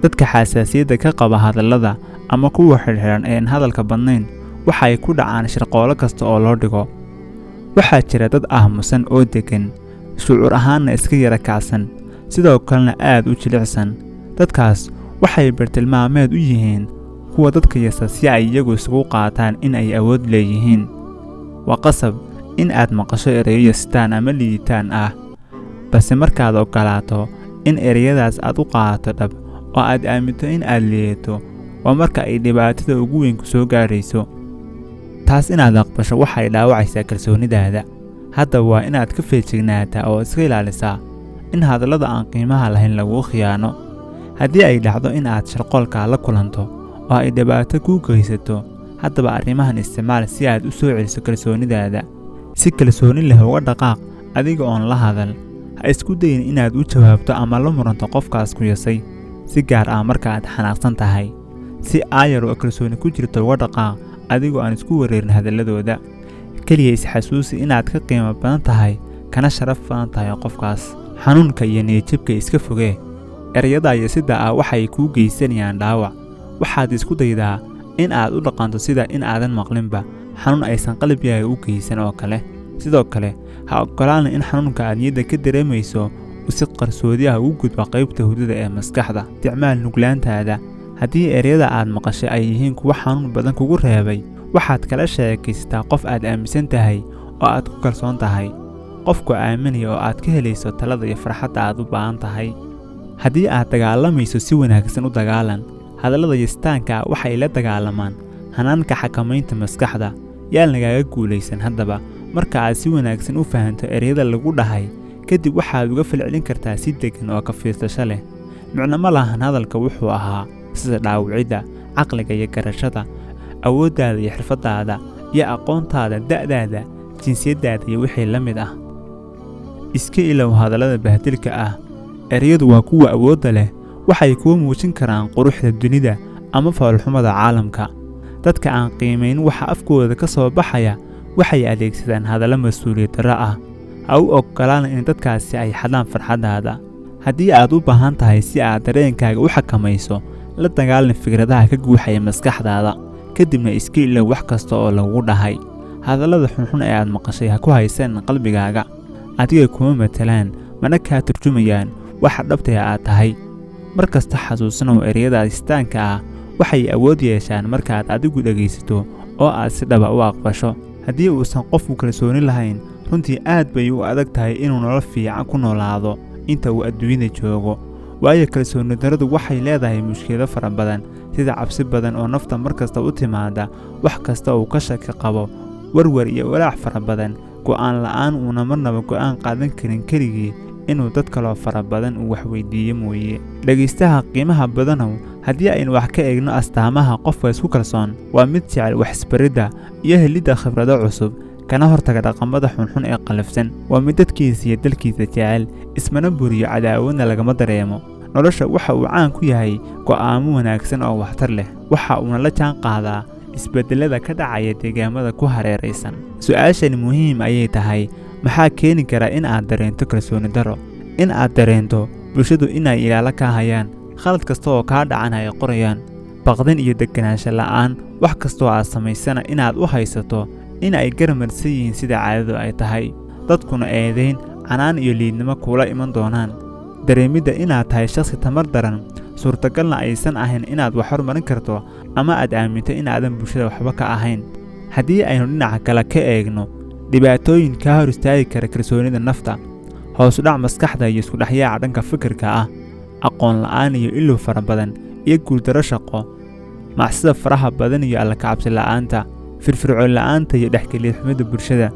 dadka xasaasiyadda ka qaba hadallada ama kuwa xirxiran ee aan hadalka badnayn waxay ku dhacaan shirqoolo kasta oo loo dhigo. waxaa jira dad aamusan oo degan, shucuur ahaanna iska yara kacsan, sidoo kalena aad u jilicsan. dadkaas waxay bartilmaameed u yihiin kuwa dadka yasa si ay iyagu isugu qaataan in ay awood leeyihiin. waa qasab in aad maqasho ereyo yasitaan ama liitaan ah, balse markaad ogolaato in ereyadaas aad u qaadato dhab oo aad aaminto in aad liidato, waa marka ay dhibaatada ugu weyn ku soo gaarayso. taas inaad aqbasho waxay dhaawacaysaa kalsoonidaada. hadda waa inaad ka feejignaataa oo iska ilaalisaa in hadallada aan qiimaha lahayn laguu khiyaano. haddii ay dhacdo in aad shirqoolka la kulanto oo ay dhibaato kuu geysato, haddaba arrimahan isticmaal si aad u soo celiso kalsoonidaada. si kalsooni leh uga dhaqaaq adiga oon la hadal. ha isku dayin inaad u jawaabto ama la muranto qofkaas ku yasay, si gaar ah marka aad xanaaqsan tahay. si aayar oo kalsooni ku jirto uga dhaqaaq adigoo aan isku wareerin hadalladooda. keliya isxasuusi inaad ka qiimo badan tahay kana sharaf badan tahay qofkaas. xanuunka iyo niyadjabka iska fogee. ereyada yasida ah waxay kuu geysanayaan dhaawac. waxaad isku daydaa in aad u dhaqanto sida in aadan maqlinba xanuun aysan qalbigaaga u geysan oo kale. sidoo kale ha ogolaana in xanuunka aad niyadda ka dareemayso uu si qarsoodi ah ugu gudbo qaybta hurdada ee maskaxda. isticmaal nuglaantaada. haddii ereyada aad maqashay ay yihiin kuwa xanuun badan kugu reebay, waxaad kala sheekaysataa qof aad aaminsan tahay oo aad ku kalsoon tahay. qofku aaminaya oo aad ka helayso talada iyo farxadda aad u baahan tahay. haddii aad dagaalamayso, si wanaagsan u dagaalan. hadallada yasitaanka waxay la dagaalamaan hanaanka xakamaynta maskaxda. yaan lagaaga guulaysan. haddaba marka aad si wanaagsan u fahanto ereyada lagu dhahay, kadib waxaad uga falcelin kartaa si degan oo ka fiirsasho leh. micno ma lahan hadalka wuxuu ahaa sida dhaawicidda caqliga iyo garashada, awooddaada iyo xirfadaada, iyo aqoontaada, da'daada, jinsiyaddaada iyo wixii la mid ah. iska ilow hadallada bahdilka ah. ereyadu waa kuwa awoodda leh. waxay kuu muujin karaan quruxda dunida ama foolxumada caalamka. dadka aan qiimayn waxa afkooda ka soo baxaya waxay adeegsadaan hadallo mas'uuliyad darro ah. ha u ogolaan in dadkaasi ay xadaan farxaddaada. haddii aad u baahan tahay si aad dareenkaaga u xakamayso, la dagaalin fikradaha ka guuxaya maskaxdaada, kadibna iska ilow wax kasta oo lagu dhahay. hadallada xunxun ee aad maqashay ha ku haysan qalbigaaga. adiga kuma matalaan, mana kaa turjumayaan waxa dhabta aad tahay. markasta xasuusnow ereyada istaanka ah waxay awood yeeshaan markaad adigu dhagaysato oo aad si dhaba u aqbasho. haddii uusan qofku kalsooni lahayn, runtii aad bay u adag tahay inuu nolol fiican ku noolaado inta uu adduunyada joogo. waayo kalsooni darradu waxay leedahay mushkilado fara badan, sida cabsi badan oo nafta markasta u timaada, wax kasta uu ka shaki qabo, warwar iyo walaac fara badan, go'aan la'aan uuna marnaba go'aan qaadan karin keligii inuu dad kaloo fara badan uu wax weydiiyo mooye. dhegaystaha qiimaha badanow, haddii aynu wax ka eegno astaamaha qofka isku kalsoon, waa mid jecel wax isbaridda iyo helidda khibrado cusub, kana hortaga dhaqamada xunxun ee qalafsan. waa mid dadkiisa iyo dalkiisa jecel, ismana buriyo cadaawadna lagama dareemo. nolosha waxa uu caan ku yahay go'aamo wanaagsan oo waxtar leh. waxa uuna la jaan qaadaa isbedelada ka dhacaya deegaamada ku hareeraysan. su'aashani muhiim ayay tahay: maxaa keeni kara in aad dareento kalsooni darro? in aad dareento bulshadu inay ilaalo ka hayaan, khalad kasta oo kaa dhacan ay qorayaan, baqdin iyo deganaansho la'aan, wax kastoo aad samaysana inaad u haysato in ay garamarsan yihiin sida caadadu ay tahay, dadkuna eedayn, canaan iyo liidnimo kuula iman doonaan. dareemidda inaad tahay shakhsi tamar daran, suurtagalna aysan ahayn inaad wax horumarin karto, ama aad aaminto inaadan bulshada waxba ka ahayn. haddii aynu dhinaca kale ka eegno, dhibaatooyin kaa hor istaagi kara kalsoonida nafta, hoos u dhac maskaxda iyo isku dhexyaaca dhanka fikirka ah, aqoon la'aan iyo ilow fara badan, iyo guuldarro shaqo, macsida faraha badan iyo alla ka cabsi la'aanta, firfircoon la'aanta iyo dhexgelid xumida bulshada.